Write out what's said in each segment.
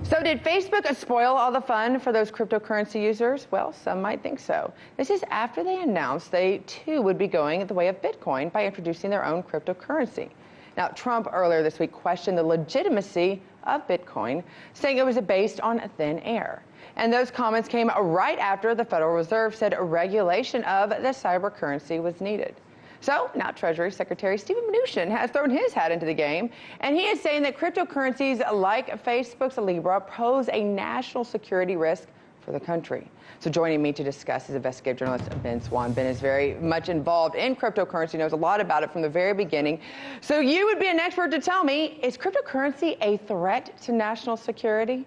So did Facebook spoil all the fun for those cryptocurrency users? Well, some might think so. This is after they announced they, too, would be going the way of Bitcoin by introducing their own cryptocurrency. Now, Trump earlier this week questioned the legitimacy of Bitcoin, saying it was based on thin air. And those comments came right after the Federal Reserve said a regulation of the cyber currency was needed. So now Treasury Secretary Steve Mnuchin has thrown his hat into the game, and he is saying that cryptocurrencies like Facebook's Libra pose a national security risk for the country. So joining me to discuss is investigative journalist Ben Swann. Ben is very much involved in cryptocurrency, knows a lot about it from the very beginning. So you would be an expert to tell me, is cryptocurrency a threat to national security?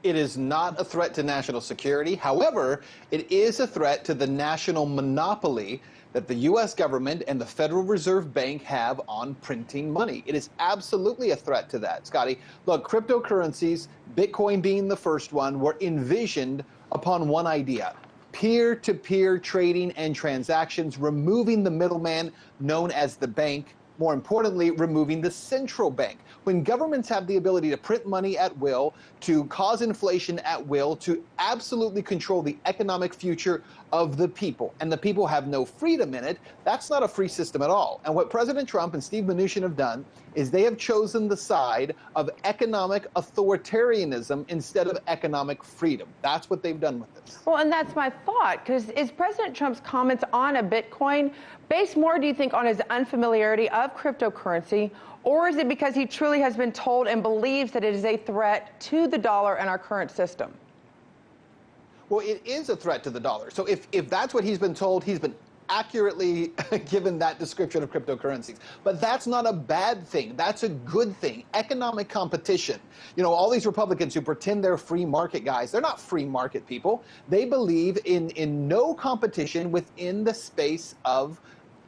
It is not a threat to national security. However, it is a threat to the national monopoly that the U.S. government and the Federal Reserve Bank have on printing money. It is absolutely a threat to that, Scotty. Look, cryptocurrencies, Bitcoin being the first one, were envisioned upon one idea: peer-to-peer trading and transactions, removing the middleman known as the bank. More importantly, removing the central bank. When governments have the ability to print money at will, to cause inflation at will, to absolutely control the economic future of the people, and the people have no freedom in it, that's not a free system at all. And what President Trump and Steve Mnuchin have done is they have chosen the side of economic authoritarianism instead of economic freedom. That's what they've done with this. Well, and that's my thought, because is President Trump's comments on a Bitcoin based more, do you think, on his unfamiliarity of cryptocurrency, or is it because he truly has been told and believes that it is a threat to the dollar and our current system? Well, it is a threat to the dollar. So if that's what he's been told, he's been accurately given that description of cryptocurrencies. But that's not a bad thing. That's a good thing. Economic competition. You know, all these Republicans who pretend they're free market guys, they're not free market people. They believe in no competition within the space of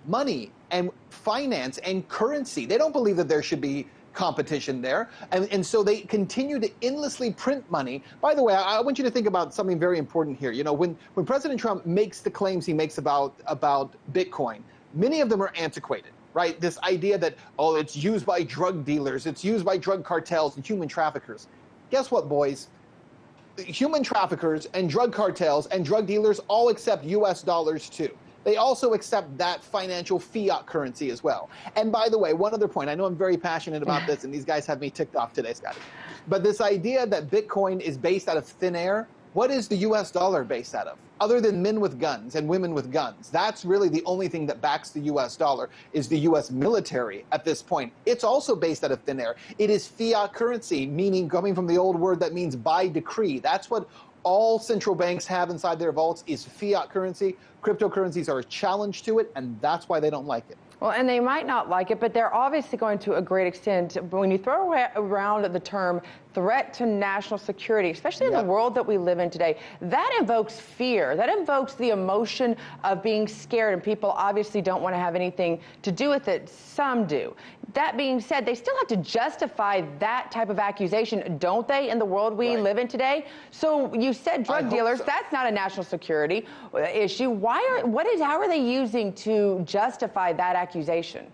money and finance and currency. They don't believe that there should be competition there. And so they continue to endlessly print money. By the way, I want you to think about something very important here. You know, when President Trump makes the claims he makes about Bitcoin, many of them are antiquated, right? This idea that, oh, it's used by drug dealers, it's used by drug cartels and human traffickers. Guess what, boys? Human traffickers and drug cartels and drug dealers all accept US dollars too. They also accept that financial fiat currency as well. And by the way, one other point, I know I'm very passionate about this, and these guys have me ticked off today, Scotty. But this idea that Bitcoin is based out of thin air, what is the US dollar based out of? Other than men with guns and women with guns. That's really the only thing that backs the US dollar, is the US military at this point. It's also based out of thin air. It is fiat currency, meaning, coming from the old word that means by decree. That's what all central banks have inside their vaults, is fiat currency. Cryptocurrencies are a challenge to it, and that's why they don't like it. Well, and they might not like it, but they're obviously going to a great extent. When you throw around the term threat to national security, especially in the world that we live in today, that invokes fear. That invokes the emotion of being scared, and people obviously don't want to have anything to do with it. Some do. That being said, they still have to justify that type of accusation, don't they, in the world we live in today? So you said drug dealers, that's not a national security issue. How are they using to justify that accusation?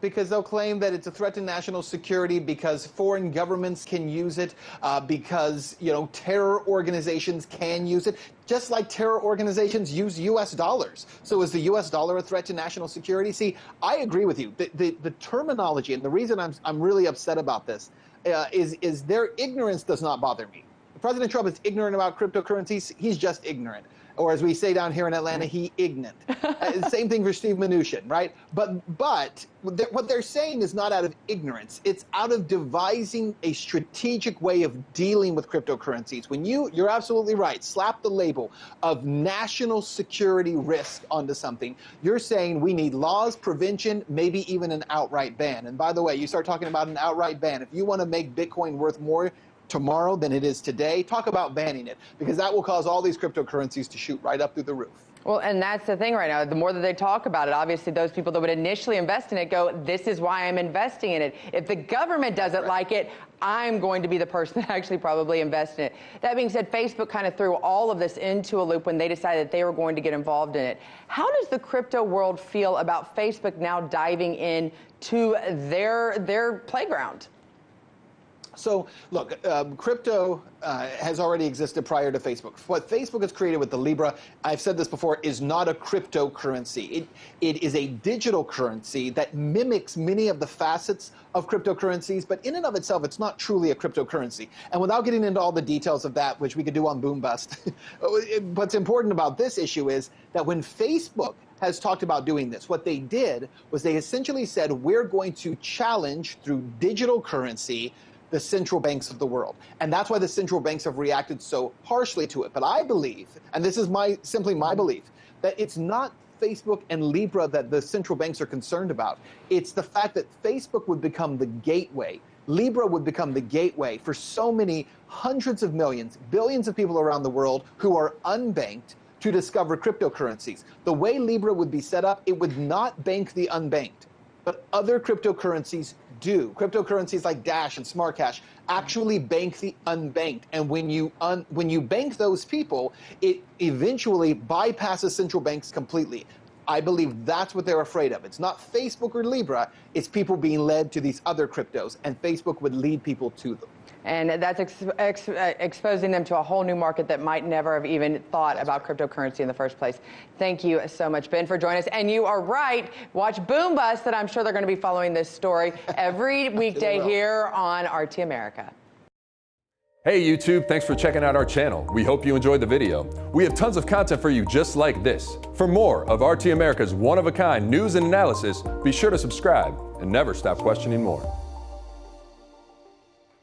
Because they'll claim that it's a threat to national security, because foreign governments can use it, because, you know, terror organizations can use it, just like terror organizations use U.S. dollars. So is the U.S. dollar a threat to national security? See, I agree with you. The terminology, and the reason I'm really upset about this is their ignorance does not bother me. President Trump is ignorant about cryptocurrencies. He's just ignorant. Or as we say down here in Atlanta, he ignorant. Same thing for Steve Mnuchin, right? But what they're saying is not out of ignorance. It's out of devising a strategic way of dealing with cryptocurrencies. When you're absolutely right, slap the label of national security risk onto something, you're saying we need laws, prevention, maybe even an outright ban. And by the way, you start talking about an outright ban. If you want to make Bitcoin worth more tomorrow than it is today, talk about banning it, because that will cause all these cryptocurrencies to shoot right up through the roof. Well, and that's the thing right now. The more that they talk about it, obviously those people that would initially invest in it go, this is why I'm investing in it. If the government doesn't like it, I'm going to be the person that actually probably invests in it. That being said, Facebook kind of threw all of this into a loop when they decided they were going to get involved in it. How does the crypto world feel about Facebook now diving in to their playground? So, look, crypto has already existed prior to Facebook. What Facebook has created with the Libra, I've said this before, is not a cryptocurrency. It is a digital currency that mimics many of the facets of cryptocurrencies, but in and of itself, it's not truly a cryptocurrency. And without getting into all the details of that, which we could do on Boom Bust, what's important about this issue is that when Facebook has talked about doing this, what they did was they essentially said, we're going to challenge through digital currency the central banks of the world. And that's why the central banks have reacted so harshly to it. But I believe, and this is simply my belief, that it's not Facebook and Libra that the central banks are concerned about. It's the fact that Facebook would become the gateway. Libra would become the gateway for so many hundreds of millions, billions of people around the world who are unbanked to discover cryptocurrencies. The way Libra would be set up, it would not bank the unbanked, but other cryptocurrencies do. Cryptocurrencies like Dash and Smart Cash actually bank the unbanked. And when you bank those people, it eventually bypasses central banks completely. I believe that's what they're afraid of. It's not Facebook or Libra, it's people being led to these other cryptos, and Facebook would lead people to them. And that's exposing them to a whole new market that might never have even thought about cryptocurrency in the first place. Thank you so much, Ben, for joining us. And you are right. Watch Boom Bust, that I'm sure they're going to be following this story every weekday here on RT America. Hey YouTube, thanks for checking out our channel. We hope you enjoyed the video. We have tons of content for you just like this. For more of RT America's one-of-a-kind news and analysis, be sure to subscribe and never stop questioning more.